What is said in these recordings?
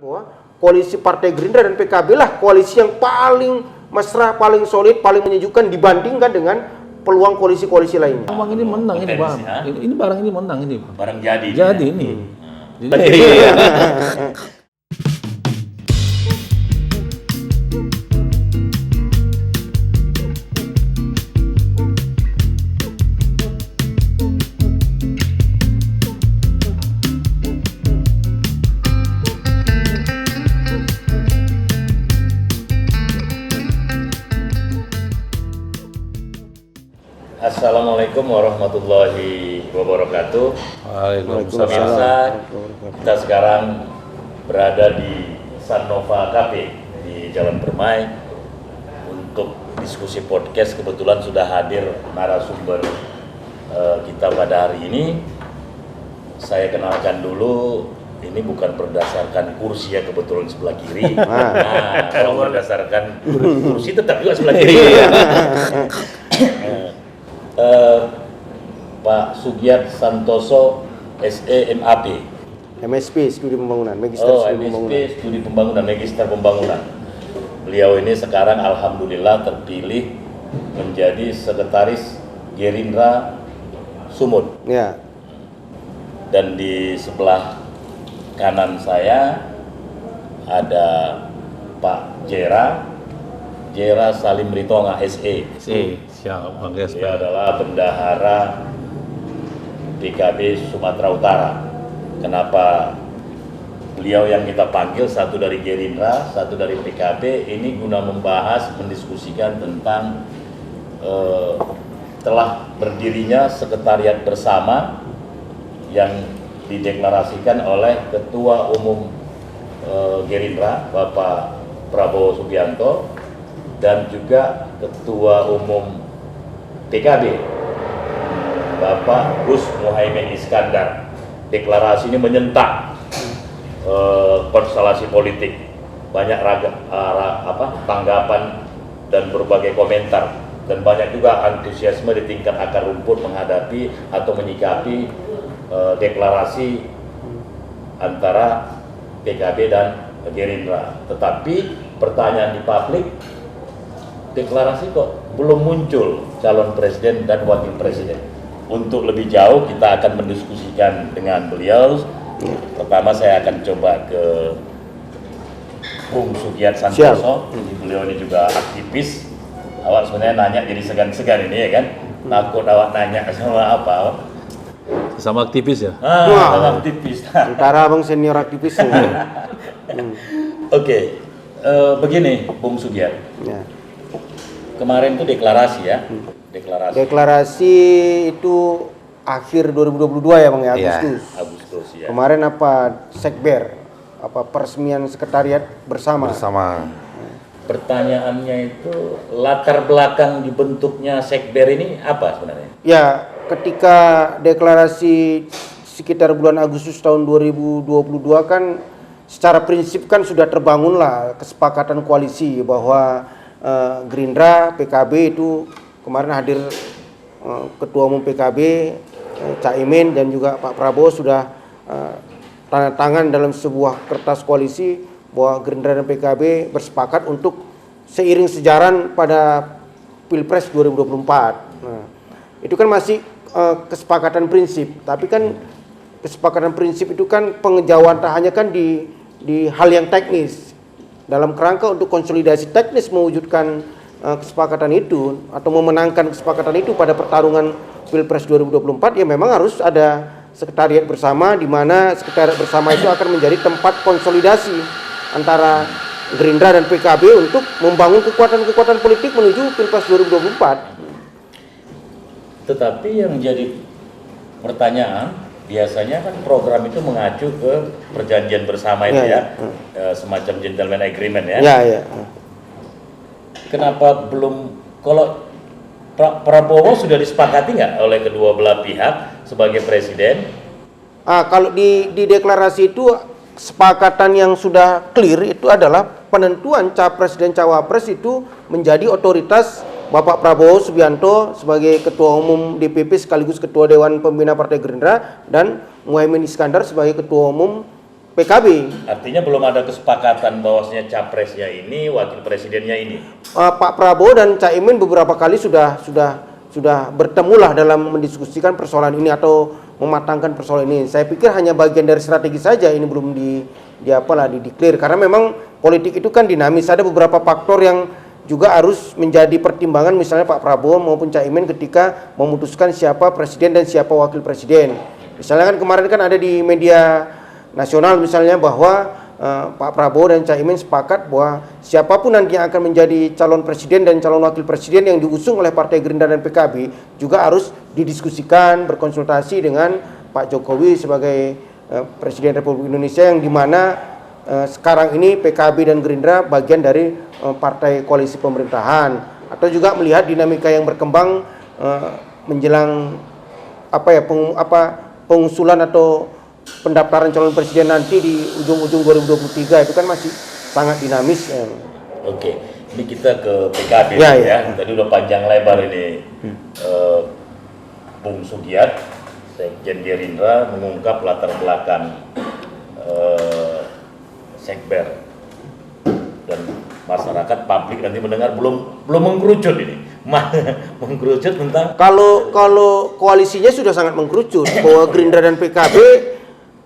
bahwa koalisi Partai Gerindra dan PKB lah koalisi yang paling mesra, paling solid, paling menyejukkan dibandingkan dengan peluang koalisi-koalisi lainnya. Bang ini menang ini bang, ini barang ini menang ini. Barang jadi. Jadi ini. Jadi, Assalamualaikum warahmatullahi wabarakatuh. Pemirsa, kita sekarang berada di San Nova Cafe di Jalan Permai untuk diskusi podcast. Kebetulan sudah hadir narasumber kita pada hari ini. Saya kenalkan dulu, ini bukan berdasarkan kursi ya, kebetulan sebelah kiri. Nah, kalau berdasarkan kursi tetap juga sebelah kiri. Pak Sugiat Santoso SEMAP, MSP Studi Pembangunan, Magister Studi Pembangunan, Magister Pembangunan. Beliau ini sekarang alhamdulillah terpilih menjadi Sekretaris Gerindra Sumut. Ya. Dan di sebelah kanan saya ada Pak Jera Salim Ritonga SE. siap Bang Ges. Dia adalah bendahara PKB Sumatera Utara. Kenapa beliau yang kita panggil, satu dari Gerindra, satu dari PKB, ini guna membahas, mendiskusikan tentang telah berdirinya sekretariat bersama yang dideklarasikan oleh Ketua Umum Gerindra, Bapak Prabowo Subianto, dan juga Ketua Umum PKB, Bapak Gus Muhaimin Iskandar. Deklarasi ini menyentak konstelasi politik, banyak tanggapan dan berbagai komentar, dan banyak juga antusiasme di tingkat akar rumput menghadapi atau menyikapi deklarasi antara PKB dan Gerindra. Tetapi pertanyaan di publik, deklarasi kok belum muncul calon presiden dan wakil presiden. Untuk lebih jauh kita akan mendiskusikan dengan beliau. Pertama saya akan coba ke Bung Sugiat Santoso. Beliau ini juga aktivis. Awak sebenarnya nanya jadi segan-segan ini ya kan? Takut awak nanya sama apa? Sama aktivis ya? Sama aktivis. Antara abang senior aktivis. Oke, begini Bung Sugiat. Ya. Kemarin itu deklarasi ya? Deklarasi itu akhir 2022 ya Bang ya, Agustus ya. Kemarin apa Sekber, apa peresmian sekretariat bersama. Pertanyaannya itu latar belakang dibentuknya Sekber ini apa sebenarnya? Ya, ketika deklarasi sekitar bulan Agustus tahun 2022 kan secara prinsip kan sudah terbangunlah kesepakatan koalisi bahwa Gerindra, PKB itu kemarin hadir Ketua Umum PKB Caimin dan juga Pak Prabowo sudah tanda tangan dalam sebuah kertas koalisi bahwa Gerindra dan PKB bersepakat untuk seiring sejalan pada Pilpres 2024. Nah, itu kan masih kesepakatan prinsip, tapi kan kesepakatan prinsip itu kan pengejawantahannya kan di hal yang teknis. Dalam kerangka untuk konsolidasi teknis mewujudkan kesepakatan itu atau memenangkan kesepakatan itu pada pertarungan Pilpres 2024, ya memang harus ada sekretariat bersama, di mana sekretariat bersama itu akan menjadi tempat konsolidasi antara Gerindra dan PKB untuk membangun kekuatan-kekuatan politik menuju Pilpres 2024. Tetapi yang jadi pertanyaan, biasanya kan program itu mengacu ke perjanjian bersama itu semacam gentleman agreement ya. Kenapa belum, kalau Prabowo sudah disepakati nggak oleh kedua belah pihak sebagai presiden? Kalau di deklarasi itu kesepakatan yang sudah clear itu adalah penentuan capres dan cawapres itu menjadi otoritas Bapak Prabowo Subianto sebagai Ketua Umum DPP sekaligus Ketua Dewan Pembina Partai Gerindra dan Muhaimin Iskandar sebagai Ketua Umum PKB. Artinya belum ada kesepakatan bahwasanya capresnya ini, wakil presidennya ini. Pak Prabowo dan Cak Imin beberapa kali sudah bertemulah dalam mendiskusikan persoalan ini atau mematangkan persoalan ini. Saya pikir hanya bagian dari strategi saja, ini belum di-declare karena memang politik itu kan dinamis. Ada beberapa faktor yang juga harus menjadi pertimbangan, misalnya Pak Prabowo maupun Cak Imin ketika memutuskan siapa presiden dan siapa wakil presiden. Misalnya kan kemarin kan ada di media nasional misalnya bahwa Pak Prabowo dan Cak Imin sepakat bahwa siapapun nanti yang akan menjadi calon presiden dan calon wakil presiden yang diusung oleh Partai Gerindra dan PKB juga harus didiskusikan, berkonsultasi dengan Pak Jokowi sebagai Presiden Republik Indonesia, yang dimana sekarang ini PKB dan Gerindra bagian dari partai koalisi pemerintahan. Atau juga melihat dinamika yang berkembang menjelang pengusulan atau pendaftaran calon presiden nanti di ujung-ujung 2023 itu kan masih sangat dinamis. Oke, ini kita ke PKB ya. Tadi udah panjang lebar ini. Bung Sugiat, Sekjen Gerindra, mengungkap latar belakang Sekber, dan masyarakat publik nanti mendengar belum mengkerucut ini. Mengkerucut tentang Kalau koalisinya sudah sangat mengkerucut bahwa Gerindra dan PKB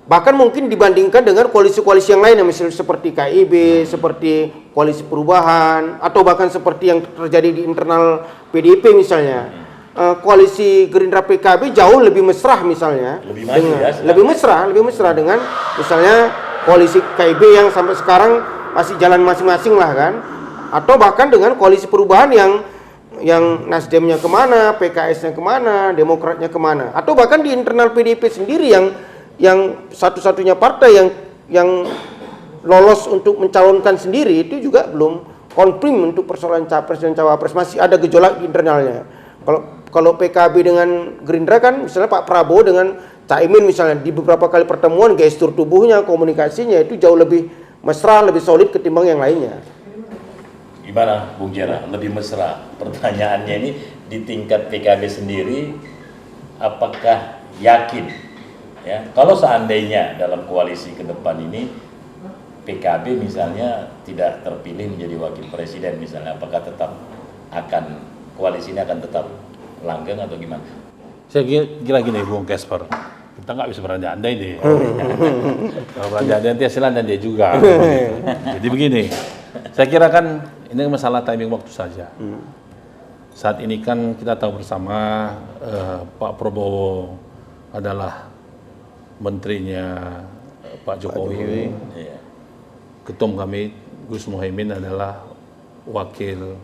bahkan mungkin dibandingkan dengan koalisi-koalisi yang lain, misalnya seperti KIB, seperti koalisi perubahan, atau bahkan seperti yang terjadi di internal PDIP misalnya. Koalisi Gerindra PKB jauh lebih mesra misalnya. Lebih mesra dengan misalnya koalisi KIB yang sampai sekarang masih jalan masing-masing lah kan. Atau bahkan dengan koalisi perubahan yang Nasdemnya kemana, PKS-nya kemana, Demokratnya kemana. Atau bahkan di internal PDIP sendiri yang satu-satunya partai yang lolos untuk mencalonkan sendiri itu juga belum konfirm untuk persoalan capres dan cawapres, masih ada gejolak di internalnya. Kalau PKB dengan Gerindra kan misalnya Pak Prabowo dengan Cak Imin misalnya di beberapa kali pertemuan gestur tubuhnya, komunikasinya itu jauh lebih mesra, lebih solid ketimbang yang lainnya. Gimana Bung Jera, lebih mesra? Pertanyaannya ini di tingkat PKB sendiri, apakah yakin ya, kalau seandainya dalam koalisi ke depan ini PKB misalnya tidak terpilih menjadi wakil presiden misalnya, apakah tetap koalisi ini akan tetap langgeng atau gimana? Saya kira gini Bung Kasper, kita nggak bisa berandai-andai deh. Kalau berandai-andai nanti hasilnya dan dia juga. Jadi begini, saya kira kan ini masalah timing waktu saja. Saat ini kan kita tahu bersama Pak Prabowo adalah menterinya Pak Jokowi, ketum kami Gus Muhaimin adalah wakil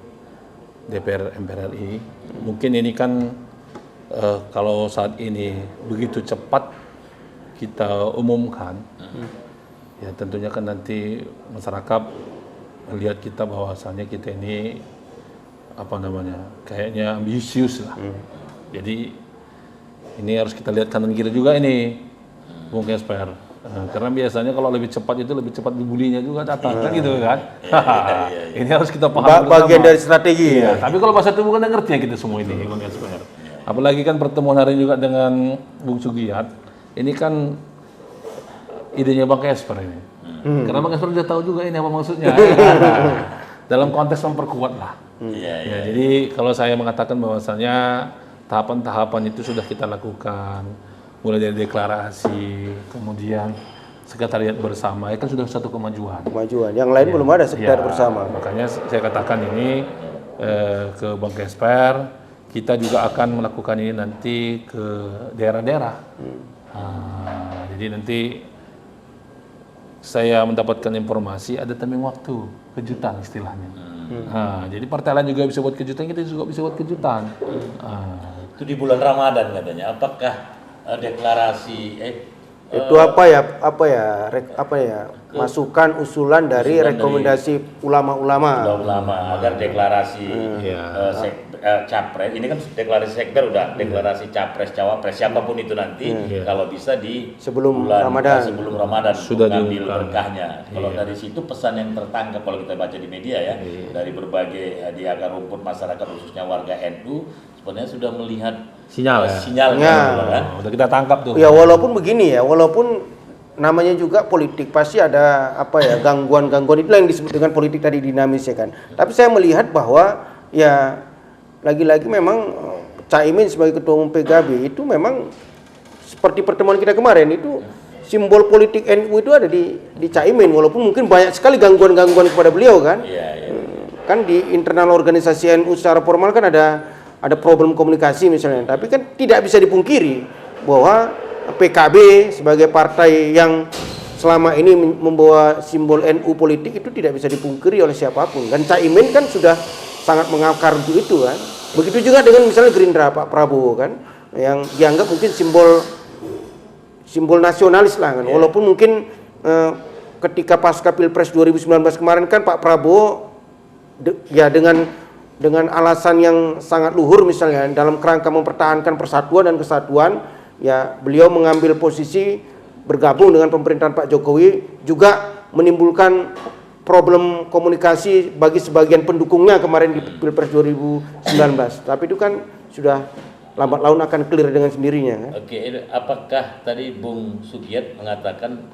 DPR MPR RI. Mungkin ini kan kalau saat ini begitu cepat kita umumkan, ya tentunya kan nanti masyarakat melihat kita bahwasannya kita ini kayaknya ambisius lah. Jadi ini harus kita lihat kanan kiri juga ini. Bung Kasper, karena biasanya kalau lebih cepat itu lebih cepat dibulinya juga datang kan gitu kan. Ini harus kita paham bagian dari strategi ya. Tapi kalau bahasa tubuh kan ngerti ya kita semua ini Bung Kasper. Apalagi kan pertemuan hari ini juga dengan Bung Sugiat, ini kan idenya Bang Kasper ini. Karena Bang Kasper udah tahu juga ini apa maksudnya. Dalam konteks memperkuat lah. Jadi kalau saya mengatakan bahwasanya tahapan-tahapan itu sudah kita lakukan. Mulai dari deklarasi, kemudian sekretariat bersama, itu kan sudah satu kemajuan. Yang lain belum ada sekretariat bersama. Makanya saya katakan ini ke Bang Kasper, kita juga akan melakukan ini nanti ke daerah-daerah. Jadi nanti saya mendapatkan informasi ada timing waktu, kejutan istilahnya. Jadi partai lain juga bisa buat kejutan, kita juga bisa buat kejutan. Itu di bulan Ramadan katanya. Apakah deklarasi itu masukan usulan dari rekomendasi ulama-ulama agar deklarasi capres, ini kan deklarasi sekber udah, deklarasi capres cawapres siapapun itu nanti kalau bisa di sebelum Ramadan sudah mengambil berkahnya. Kalau dari situ pesan yang tertangkap kalau kita baca di media ya, dari berbagai di akar rumput masyarakat khususnya warga NU sebenarnya sudah melihat sinyalnya kan? Udah kita tangkap tuh. Ya walaupun begini ya, walaupun namanya juga politik, pasti ada gangguan-gangguan, itulah yang disebut dengan politik tadi, dinamis ya kan. Tapi saya melihat bahwa ya lagi-lagi memang Caimin sebagai ketua umum PKB itu memang seperti pertemuan kita kemarin itu, simbol politik NU itu ada di Caimin, walaupun mungkin banyak sekali gangguan-gangguan kepada beliau kan. Kan di internal organisasi NU secara formal kan ada problem komunikasi misalnya, tapi kan tidak bisa dipungkiri bahwa PKB sebagai partai yang selama ini membawa simbol NU politik itu tidak bisa dipungkiri oleh siapapun, dan Caimin kan sudah sangat mengakar untuk itu kan. Begitu juga dengan misalnya Gerindra, Pak Prabowo kan, yang dianggap mungkin simbol nasionalis lah kan. Walaupun mungkin ketika pasca Pilpres 2019 kemarin kan Pak Prabowo dengan alasan yang sangat luhur misalnya dalam kerangka mempertahankan persatuan dan kesatuan, ya beliau mengambil posisi bergabung dengan pemerintahan Pak Jokowi, juga menimbulkan problem komunikasi bagi sebagian pendukungnya kemarin di Pilpres 2019. Tapi itu kan sudah lambat laun akan clear dengan sendirinya kan? Oke, apakah tadi Bung Sugiyat mengatakan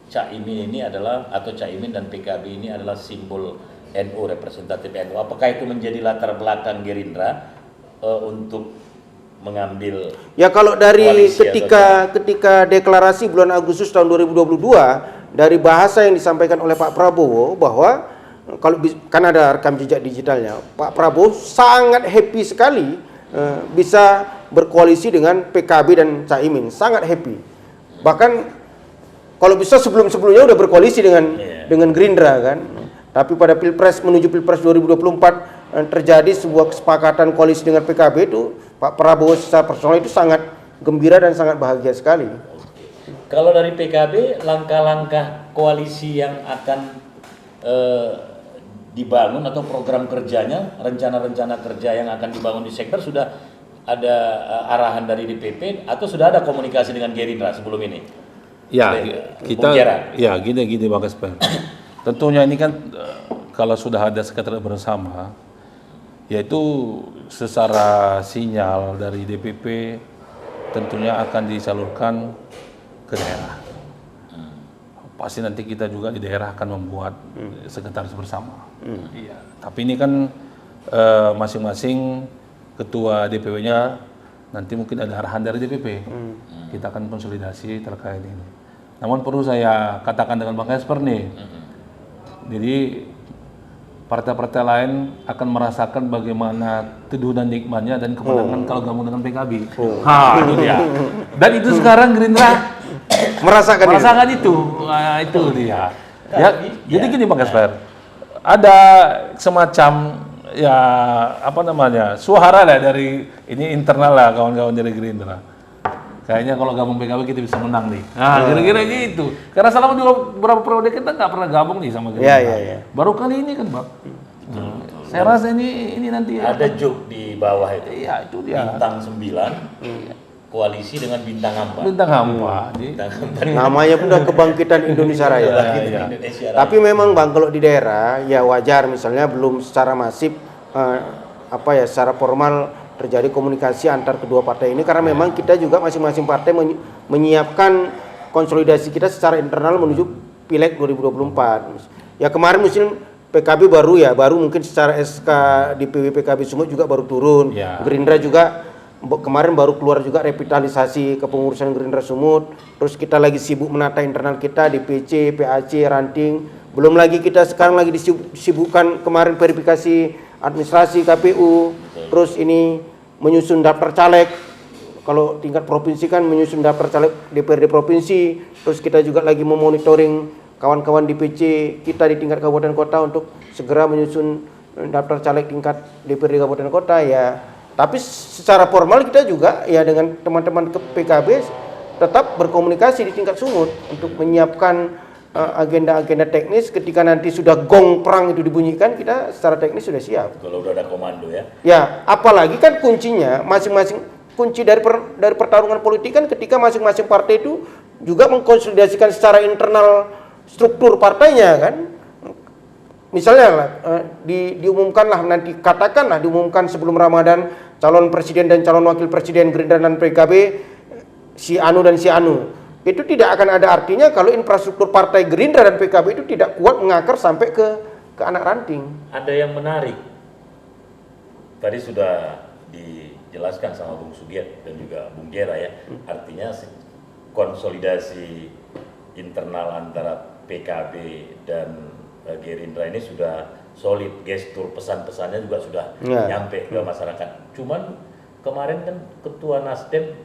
Caimin ini adalah, atau Caimin dan PKB ini adalah simbol NU, representatif NU? Apakah itu menjadi latar belakang Gerindra untuk mengambil? Ya kalau dari ketika deklarasi bulan Agustus tahun 2022, dari bahasa yang disampaikan oleh Pak Prabowo bahwa kalau kan ada rekam jejak digitalnya, Pak Prabowo sangat happy sekali bisa berkoalisi dengan PKB dan Caimin, sangat happy. Bahkan kalau bisa sebelum-sebelumnya udah berkoalisi dengan Gerindra kan. Tapi pada menuju Pilpres 2024 terjadi sebuah kesepakatan koalisi dengan PKB itu, Pak Prabowo secara personal itu sangat gembira dan sangat bahagia sekali. Kalau dari PKB, langkah-langkah koalisi yang akan dibangun atau program kerjanya, rencana-rencana kerja yang akan dibangun di sektor, sudah ada arahan dari DPP atau sudah ada komunikasi dengan Gerindra sebelum ini? Ya, kita gini Bang Kasper. Tentunya ini kan kalau sudah ada sekretariat bersama, yaitu secara sinyal dari DPP tentunya akan disalurkan ke daerah. Pasti nanti kita juga di daerah akan membuat sekretaris bersama. Iya. Tapi ini kan masing-masing ketua DPW-nya nanti mungkin ada arahan dari DPP. Kita akan konsolidasi terkait ini. Namun perlu saya katakan dengan Bang Kasper nih. Jadi partai-partai lain akan merasakan bagaimana teduh dan nikmatnya dan kemenangan kalau gabung dengan PKB. Itu dia. Dan itu sekarang Gerindra merasakan itu. Nah, itu dia. Ya, jadi gini Bang Kasper, ada semacam suara lah dari ini internal lah kawan-kawan dari Gerindra. Kayaknya kalau gabung PKB kita bisa menang nih. Nah, kira-kira gitu. Karena selama beberapa periode kita nggak pernah gabung nih sama Gerindra. Iya. Baru kali ini kan, Bang. Saya rasa ini nanti ada juk di bawah itu. Iya, itu dia. Bintang 9. Koalisi dengan bintang hampa. Bintang hampa. Namanya pun udah Kebangkitan Indonesia Raya. Tapi memang Bang, kalau di daerah ya wajar misalnya belum secara masif secara formal terjadi komunikasi antar kedua partai ini, karena memang kita juga masing-masing partai menyiapkan konsolidasi kita secara internal menuju Pileg 2024. Ya kemarin mungkin PKB baru mungkin secara SK DPW PKB Sumut juga baru turun. Gerindra juga kemarin baru keluar juga revitalisasi kepengurusan Gerindra Sumut. Terus kita lagi sibuk menata internal kita DPC, PAC, Ranting. Belum lagi kita sekarang lagi disibukkan kemarin verifikasi administrasi KPU. Terus ini menyusun daftar caleg. Kalau tingkat provinsi kan menyusun daftar caleg DPRD provinsi. Terus kita juga lagi memonitoring kawan-kawan DPC kita di tingkat kabupaten kota untuk segera menyusun daftar caleg tingkat DPRD kabupaten kota ya. Tapi secara formal kita juga ya dengan teman-teman ke PKB tetap berkomunikasi di tingkat Sumut untuk menyiapkan agenda-agenda teknis. Ketika nanti sudah gong perang itu dibunyikan, kita secara teknis sudah siap. Kalau udah ada komando ya. Ya, apalagi kan kuncinya masing-masing kunci dari pertarungan politik kan ketika masing-masing partai itu juga mengkonsolidasikan secara internal struktur partainya kan. Misalnya diumumkanlah nanti, katakanlah diumumkan sebelum Ramadan calon presiden dan calon wakil presiden Gerindra dan PKB si Anu dan si Anu. itu tidak akan ada artinya kalau infrastruktur Partai Gerindra dan PKB itu tidak kuat mengakar sampai ke anak ranting. Ada yang menarik. Tadi sudah dijelaskan sama Bung Sugiat dan juga Bung Jera ya. Artinya konsolidasi internal antara PKB dan Gerindra ini sudah solid, gestur pesan-pesannya juga sudah nyampe ke masyarakat. Cuman kemarin kan ketua Nasdem,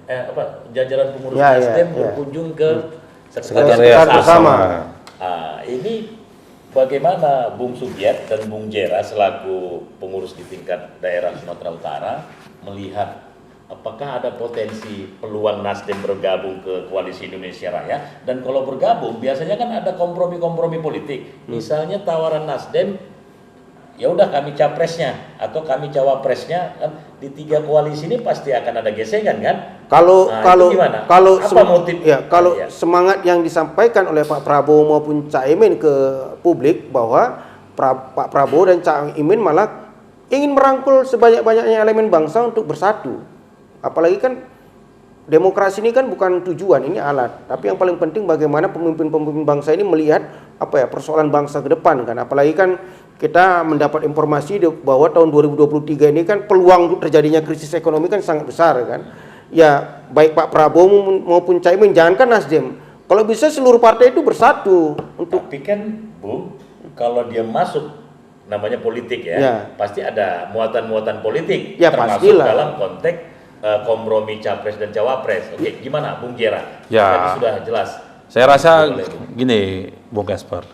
jajaran pengurus Nasdem berkunjung ke sekretariat bersama. Ini bagaimana Bung Sugiat dan Bung Jera selaku pengurus di tingkat daerah Sumatera Utara melihat apakah ada potensi peluang Nasdem bergabung ke Koalisi Indonesia Raya, dan kalau bergabung biasanya kan ada kompromi-kompromi politik. Misalnya tawaran Nasdem, ya udah kami capresnya atau kami cawapresnya, kan di 3 koalisi ini pasti akan ada gesekan kan? Kalau semangat yang disampaikan oleh Pak Prabowo maupun Cak Imin ke publik bahwa Pak Prabowo dan Cak Imin malah ingin merangkul sebanyak-banyaknya elemen bangsa untuk bersatu. Apalagi kan demokrasi ini kan bukan tujuan, ini alat. Tapi yang paling penting bagaimana pemimpin-pemimpin bangsa ini melihat persoalan bangsa ke depan kan. Apalagi kan kita mendapat informasi bahwa tahun 2023 ini kan peluang untuk terjadinya krisis ekonomi kan sangat besar kan. Ya baik Pak Prabowo maupun Cak Imin, jangankan Nasdem, kalau bisa seluruh partai itu bersatu untuk. Tapi kan Bung, kalau dia masuk namanya politik ya. Pasti ada muatan-muatan politik ya, termasuk pastilah dalam konteks kompromi capres dan cawapres. Oke, gimana Bung Jera? Ya, tadi sudah jelas. Saya rasa gini, Bung Kasper.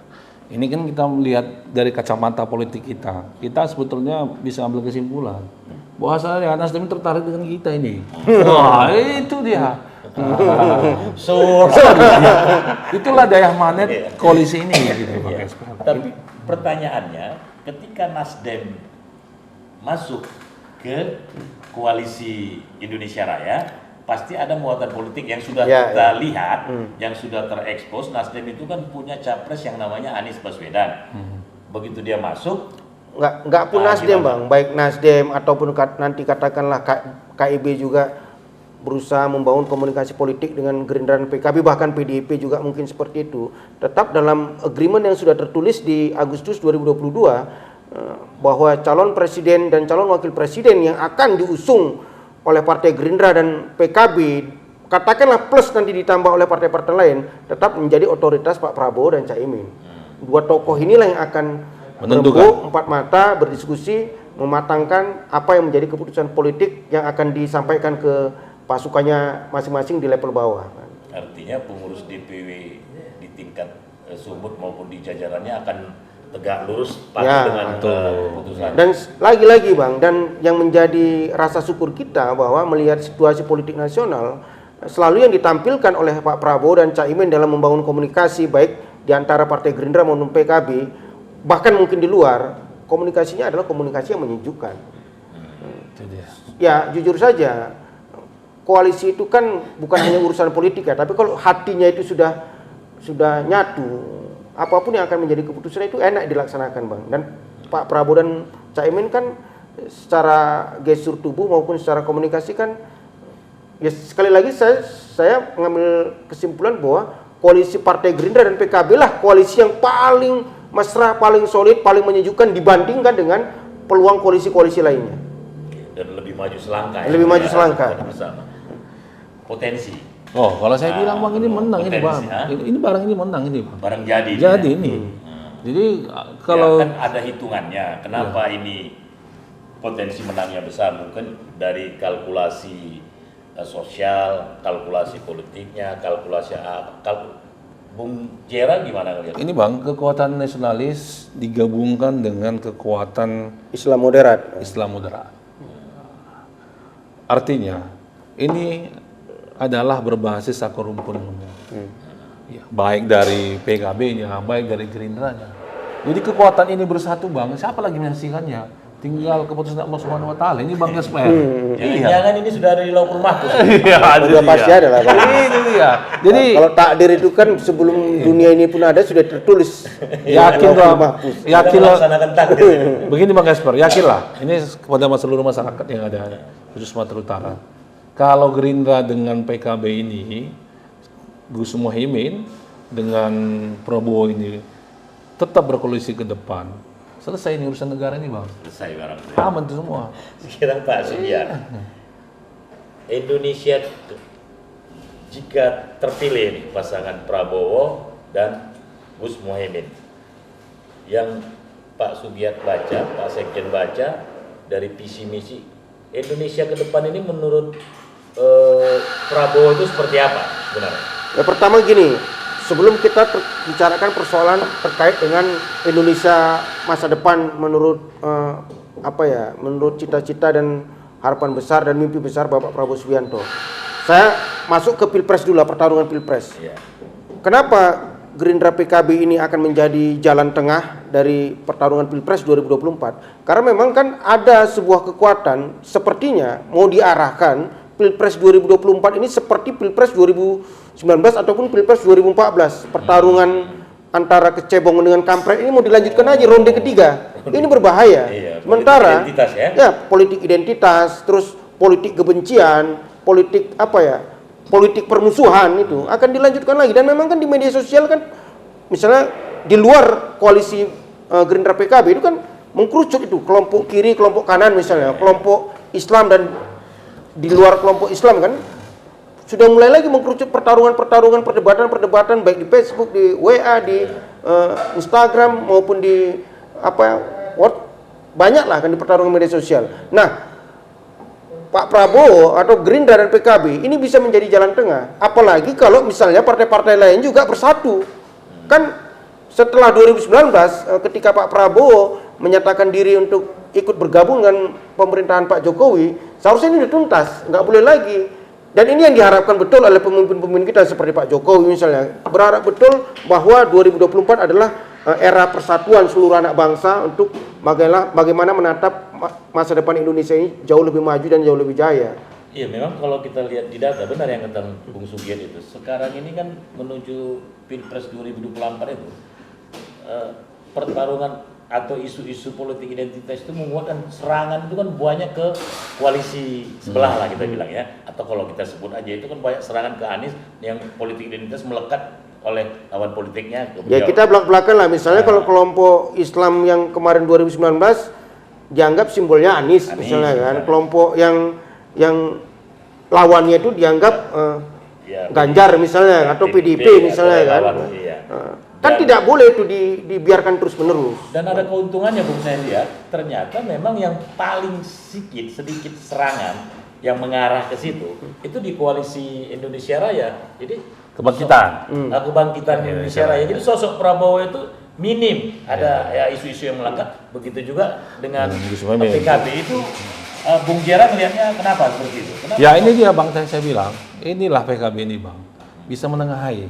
Ini kan kita melihat dari kacamata politik kita. Kita sebetulnya bisa ambil kesimpulan bahwasanya Nasdem tertarik dengan kita ini. Wah, itu dia. Itulah daya magnet koalisi ini gitu, Bung Kasper. Tapi pertanyaannya, ketika Nasdem masuk ke Koalisi Indonesia Raya, pasti ada muatan politik yang sudah kita lihat, yang sudah terekspos. Nasdem itu kan punya capres yang namanya Anies Baswedan. Begitu dia masuk, nggak pun Nasdem Bang, baik Nasdem ataupun nanti katakanlah KIB juga berusaha membangun komunikasi politik dengan Gerindra dan PKB, bahkan PDIP juga mungkin seperti itu. Tetap dalam agreement yang sudah tertulis di Agustus 2022 bahwa calon presiden dan calon wakil presiden yang akan diusung oleh Partai Gerindra dan PKB, katakanlah plus nanti ditambah oleh partai-partai lain, tetap menjadi otoritas Pak Prabowo dan Cak Imin. 2 tokoh inilah yang akan berembuk 4 mata, berdiskusi, mematangkan apa yang menjadi keputusan politik yang akan disampaikan ke pasukannya masing-masing di level bawah. Artinya pengurus DPW di tingkat Sumut maupun di jajarannya akan tegak lurus dengan keputusan. Dan lagi-lagi Bang, dan yang menjadi rasa syukur kita bahwa melihat situasi politik nasional, selalu yang ditampilkan oleh Pak Prabowo dan Cak Imin dalam membangun komunikasi baik di antara Partai Gerindra maupun PKB, bahkan mungkin di luar, komunikasinya adalah komunikasi yang menyejukkan. Ya jujur saja, koalisi itu kan bukan hanya urusan politik ya, tapi kalau hatinya itu sudah nyatu, apapun yang akan menjadi keputusan itu enak dilaksanakan Bang. Dan Pak Prabowo dan Cak Imin kan secara gestur tubuh maupun secara komunikasi kan, ya sekali lagi saya mengambil kesimpulan bahwa koalisi Partai Gerindra dan PKB lah koalisi yang paling mesra, paling solid, paling menyejukkan dibandingkan dengan peluang koalisi-koalisi lainnya. Dan lebih maju selangkah. Lebih maju selangkah. Potensi. Oh, kalau saya bilang Bang ini menang ini Bang. Ini barang ini menang ini Bang. Barang jadi. Jadi ini. Jadi kalau ya, kan ada hitungannya. Kenapa ini potensi menangnya besar? Mungkin dari kalkulasi sosial, kalkulasi politiknya, kalkulasi Bung Jera gimana ngelihat? Ini Bang, kekuatan nasionalis digabungkan dengan kekuatan Islam moderat. Artinya ini adalah berbasis akar rumput ilmu. Ya, baik dari PKB-nya, baik dari Gerindra-nya. Jadi kekuatan ini bersatu Bang, siapa lagi menyaksikannya? Tinggal keputusan Allah Subhanahu wa taala. Ini Bang Kasper. Jangan ini sudah ada di lauhul mahfuz. Iya, sudah pasti ada lah Bang. Itu dia. Jadi kalau takdir itu kan sebelum dunia ini pun ada sudah tertulis. Yakin Bang. Yakin melaksanakan takdir. Begini Bang Kasper, yakinlah. Ini kepada seluruh masyarakat yang ada khusus Sumatera Utara. Kalau Gerindra dengan PKB ini Gus Muhaimin dengan Prabowo ini tetap berkoalisi ke depan, selesai ini urusan negara ini, Bang. Selesai barang. Aman itu semua. Sekarang Pak Sugiat, Indonesia jika terpilih nih pasangan Prabowo dan Gus Muhaimin, yang Pak Sugiat baca, Pak Sekjen baca dari visi misi Indonesia ke depan ini menurut Prabowo itu seperti apa sebenarnya? Ya pertama gini, sebelum kita bicarakan persoalan terkait dengan Indonesia masa depan menurut menurut cita-cita dan harapan besar dan mimpi besar Bapak Prabowo Subianto, saya masuk ke Pilpres dulu, pertarungan Pilpres. Ya. Kenapa Gerindra PKB ini akan menjadi jalan tengah dari pertarungan Pilpres 2024? Karena memang kan ada sebuah kekuatan sepertinya mau diarahkan Pilpres 2024 ini seperti Pilpres 2019 ataupun Pilpres 2014. Pertarungan antara kecebong dengan kampret ini mau dilanjutkan aja ronde ketiga. Ini berbahaya. Iya, Sementara politik identitas, ya politik identitas, terus politik kebencian, politik politik permusuhan itu akan dilanjutkan lagi. Dan memang kan di media sosial kan misalnya di luar koalisi Gerindra PKB itu kan mengkerucut itu kelompok kiri, kelompok kanan misalnya, kelompok Islam dan di luar kelompok Islam kan sudah mulai lagi mengkerucut pertarungan, perdebatan baik di Facebook, di WA, di Instagram maupun di banyak lah kan di pertarungan media sosial. Nah, Pak Prabowo atau Gerindra dan PKB ini bisa menjadi jalan tengah. Apalagi kalau misalnya partai-partai lain juga bersatu. Kan setelah 2019 ketika Pak Prabowo menyatakan diri untuk ikut bergabung dengan pemerintahan Pak Jokowi, seharusnya ini dituntas, nggak boleh lagi. Dan ini yang diharapkan betul oleh pemimpin-pemimpin kita seperti Pak Jokowi misalnya. Berharap betul bahwa 2024 adalah era persatuan seluruh anak bangsa untuk bagaimana menatap masa depan Indonesia ini jauh lebih maju dan jauh lebih jaya. Iya, memang kalau kita lihat di data benar yang kata Bung Sugiat itu. Sekarang ini kan menuju Pilpres 2024 itu pertarungan atau isu-isu politik identitas itu menguatkan serangan itu kan banyak ke koalisi sebelah lah kita bilang ya. Atau kalau kita sebut aja itu kan banyak serangan ke Anies yang politik identitas melekat oleh lawan politiknya. Ya kita belak-belakan lah misalnya kalau kelompok Islam yang kemarin 2019 dianggap simbolnya Anies misalnya kan, kelompok yang lawannya itu dianggap Ganjar misalnya atau PDIP misalnya kan. Kan tidak boleh itu dibiarkan terus-menerus. Dan ada keuntungannya Bung, saya lihat ternyata memang yang paling sedikit serangan yang mengarah ke situ itu di koalisi Indonesia Raya. Jadi kebangkitan Indonesia Raya. Jadi sosok Prabowo itu minim ada isu-isu yang melekat. Begitu juga dengan PKB itu. Bung Jera melihatnya kenapa seperti itu? Ya ini dia Bang, saya bilang inilah PKB ini Bang, bisa menengahi.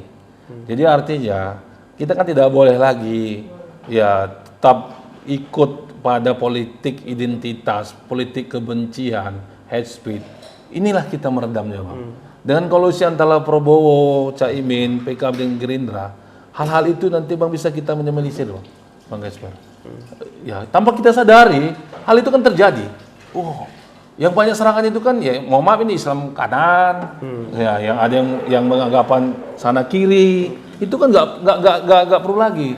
Jadi artinya kita kan tidak boleh lagi tetap ikut pada politik identitas, politik kebencian, hate speech. Inilah kita meredamnya Bang. Dengan koalisi antara Prabowo, Caimin, PKB dan Gerindra, hal-hal itu nanti Bang bisa kita minimalisir Bang Gasper. Ya, tanpa kita sadari, hal itu kan terjadi. Yang banyak serangan itu kan ya mohon maaf ini Islam kanan, ya yang ada yang menganggapan sana kiri, itu kan nggak perlu lagi.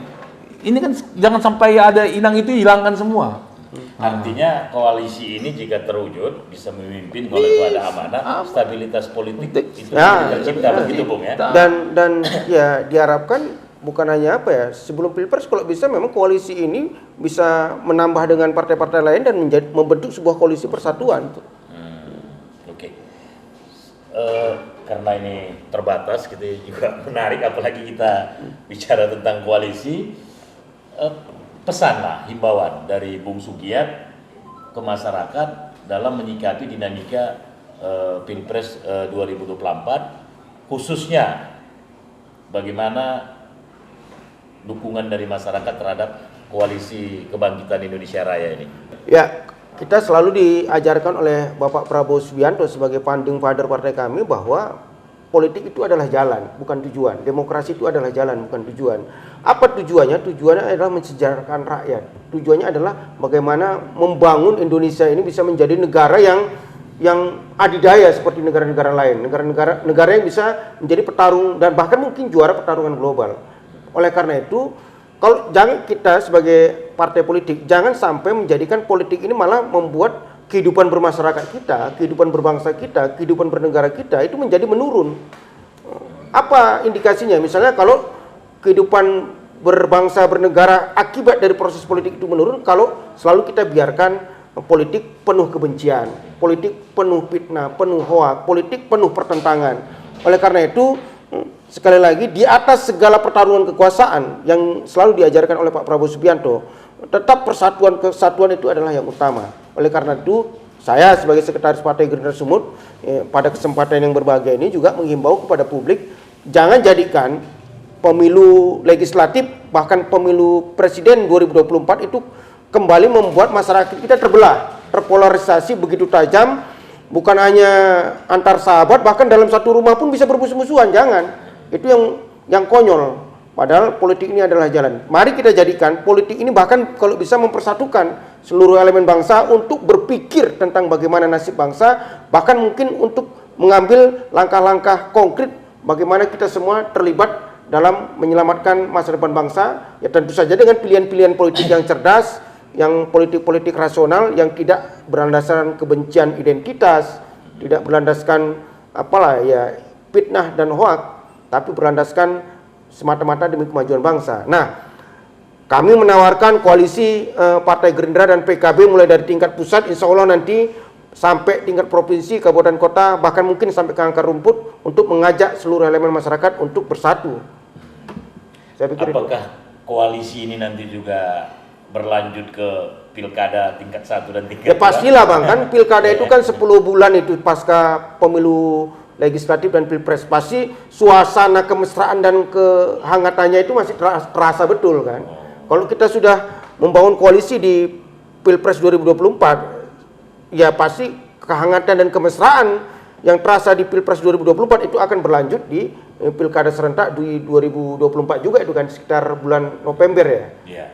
Ini kan jangan sampai ada inang itu hilangkan semua. Artinya koalisi ini jika terwujud bisa memimpin kalau itu ada amanah, stabilitas politik itu tercipta begitu Bung ya. Dan ya diharapkan bukan hanya sebelum Pilpres kalau bisa memang koalisi ini bisa menambah dengan partai-partai lain dan membentuk sebuah koalisi persatuan. Oke. Karena ini terbatas gitu juga menarik apalagi kita bicara tentang koalisi, pesanlah himbauan dari Bung Sugiat ke masyarakat dalam menyikapi dinamika Pilpres 2024, khususnya bagaimana dukungan dari masyarakat terhadap koalisi kebangkitan Indonesia Raya ini. Ya, kita selalu diajarkan oleh Bapak Prabowo Subianto sebagai founding father partai kami bahwa politik itu adalah jalan, bukan tujuan. Demokrasi itu adalah jalan, bukan tujuan. Apa tujuannya? Tujuannya adalah mensejahterakan rakyat. Tujuannya adalah bagaimana membangun Indonesia ini bisa menjadi negara yang yang adidaya seperti negara-negara lain, negara yang bisa menjadi petarung dan bahkan mungkin juara pertarungan global. Oleh karena itu, kalau jangan kita sebagai partai politik jangan sampai menjadikan politik ini malah membuat kehidupan bermasyarakat kita, kehidupan berbangsa kita, kehidupan bernegara kita itu menjadi menurun. Apa indikasinya? Misalnya kalau kehidupan berbangsa bernegara akibat dari proses politik itu menurun kalau selalu kita biarkan politik penuh kebencian, politik penuh fitnah, penuh hoak, politik penuh pertentangan. Oleh karena itu, sekali lagi di atas segala pertarungan kekuasaan yang selalu diajarkan oleh Pak Prabowo Subianto, tetap persatuan kesatuan itu adalah yang utama. Oleh karena itu, saya sebagai Sekretaris Partai Gerindra Sumut pada kesempatan yang berbahagia ini juga menghimbau kepada publik jangan jadikan pemilu legislatif bahkan pemilu presiden 2024 itu kembali membuat masyarakat kita terbelah, terpolarisasi begitu tajam, bukan hanya antar sahabat, bahkan dalam satu rumah pun bisa bermusuh-musuhan. Jangan, itu yang konyol. Padahal politik ini adalah jalan. Mari kita jadikan politik ini bahkan kalau bisa mempersatukan seluruh elemen bangsa untuk berpikir tentang bagaimana nasib bangsa, bahkan mungkin untuk mengambil langkah-langkah konkret bagaimana kita semua terlibat dalam menyelamatkan masa depan bangsa. Ya tentu saja dengan pilihan-pilihan politik yang cerdas, yang politik-politik rasional, yang tidak berlandaskan kebencian identitas, tidak berlandaskan fitnah dan hoak, tapi berlandaskan semata-mata demi kemajuan bangsa. Nah, kami menawarkan koalisi Partai Gerindra dan PKB mulai dari tingkat pusat, insya Allah nanti sampai tingkat provinsi, kabupaten kota, bahkan mungkin sampai ke akar rumput untuk mengajak seluruh elemen masyarakat untuk bersatu. Saya pikir apakah koalisi ini nanti juga berlanjut ke pilkada tingkat 1 dan tingkat 2? Ya pastilah Bang, kan pilkada itu kan 10 bulan itu pasca pemilu legislatif dan pilpres, pasti suasana kemesraan dan kehangatannya itu masih terasa betul kan. Kalau kita sudah membangun koalisi di pilpres 2024, ya pasti kehangatan dan kemesraan yang terasa di pilpres 2024 itu akan berlanjut di pilkada serentak di 2024 juga itu kan sekitar bulan November ya. Iya.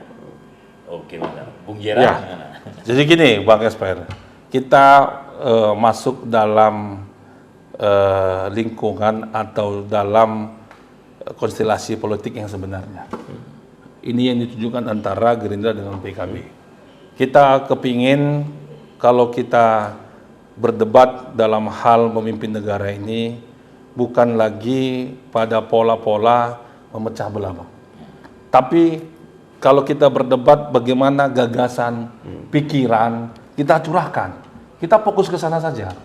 Oke, mantap. Bung Jera, Ya. gimana? Jadi gini, Bang Esper, kita masuk dalam lingkungan atau dalam konstelasi politik yang sebenarnya. Ini yang ditunjukkan antara Gerindra dengan PKB. Kita kepingin kalau kita berdebat dalam hal memimpin negara ini bukan lagi pada pola-pola memecah belah, Bang. Tapi kalau kita berdebat bagaimana gagasan, pikiran, kita curahkan. Kita fokus ke sana saja.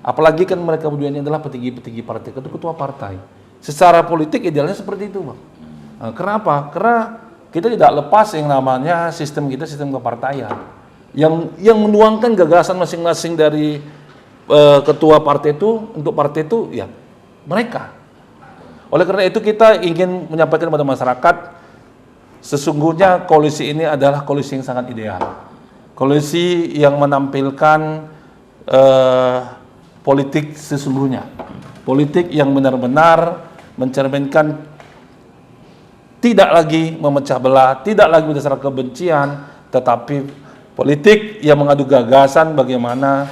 Apalagi kan mereka berdua ini adalah petinggi-petinggi partai, ketua partai. Secara politik idealnya seperti itu, Bang. Nah, kenapa? Karena kita tidak lepas yang namanya sistem kita, sistem kepartaian. Yang menuangkan gagasan masing-masing dari ketua partai itu, untuk partai itu, ya mereka. Oleh karena itu kita ingin menyampaikan kepada masyarakat, sesungguhnya koalisi ini adalah koalisi yang sangat ideal. Koalisi yang menampilkan politik sesungguhnya. Politik yang benar-benar mencerminkan tidak lagi memecah belah, tidak lagi berdasarkan kebencian, tetapi politik yang mengadu gagasan bagaimana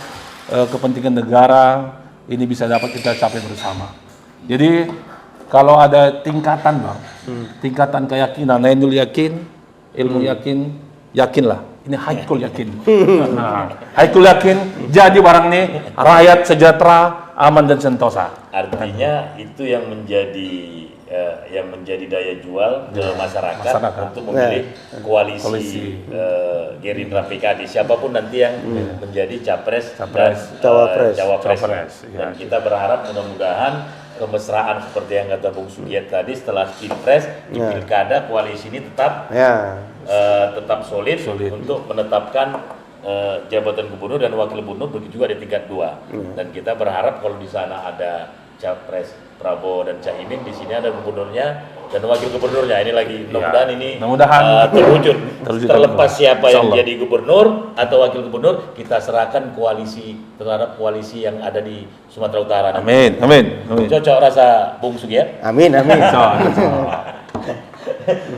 kepentingan negara ini bisa dapat kita capai bersama. Jadi kalau ada tingkatan, Bang, tingkatan keyakinan, Nainul yakin, ilmu yakin, yakinlah. Ini haikul yakin. Nah, haikul yakin, jadi barang ini rakyat sejahtera, aman dan sentosa. Artinya itu yang menjadi daya jual ke masyarakat untuk memilih koalisi Gerindra PKB, siapapun nanti yang menjadi capres dan cawapres. Dan kita berharap mudah-mudahan kemesraan seperti yang kata Bung Sugiat tadi setelah pilpres di pilkada koalisi ini tetap solid untuk menetapkan jabatan gubernur dan wakil gubernur, begitu juga di tingkat 2. Dan kita berharap kalau di sana ada capres Prabowo dan Caimin, di sini ada gubernurnya dan wakil gubernurnya. Ini lagi mudah-mudahan terwujud. Terlepas siapa yang jadi gubernur atau wakil gubernur, kita serahkan koalisi terhadap koalisi yang ada di Sumatera Utara. Amin, amin, amin. Cocok rasa Bung Sugiat? Amin, amin.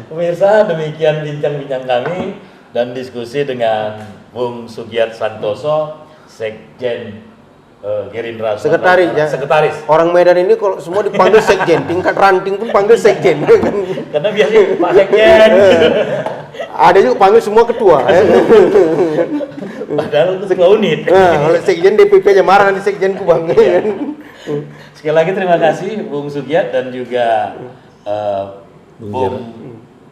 Pemirsa, demikian bincang-bincang kami dan diskusi dengan Bung Sugiat Santoso, Sekjen Gerindra Sekretaris ya. Sekretaris. Orang Medan ini kalau semua dipanggil sekjen, tingkat ranting pun panggil sekjen. Karena biasanya Pak Sekjen. Ada juga panggil semua ketua. Padahal itu ketua unit. Nah, kalau sekjen DPP aja marah nanti sekjen ku bang. Sekali lagi terima kasih Bung Sugiat dan juga Bung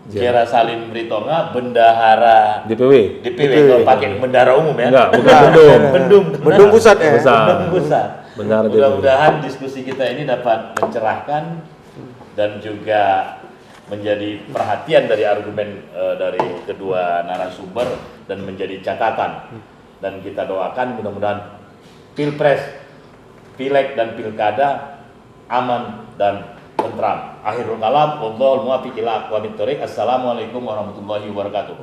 Jera Salim Ritonga, bendahara DPW. kalau pakai bendahara umum ya. Enggak, bukan bendung. Bendung pusat ya. Bendung pusat. Bendahara DPW. Mudah-mudahan diskusi kita ini dapat mencerahkan dan juga menjadi perhatian dari argumen dari kedua narasumber dan menjadi catatan. Dan kita doakan mudah-mudahan Pilpres, Pileg dan Pilkada aman dan tentram. Akhirul kalam, wallahul muwaffiq ila aqwamit thoriq. Assalamualaikum warahmatullahi wabarakatuh.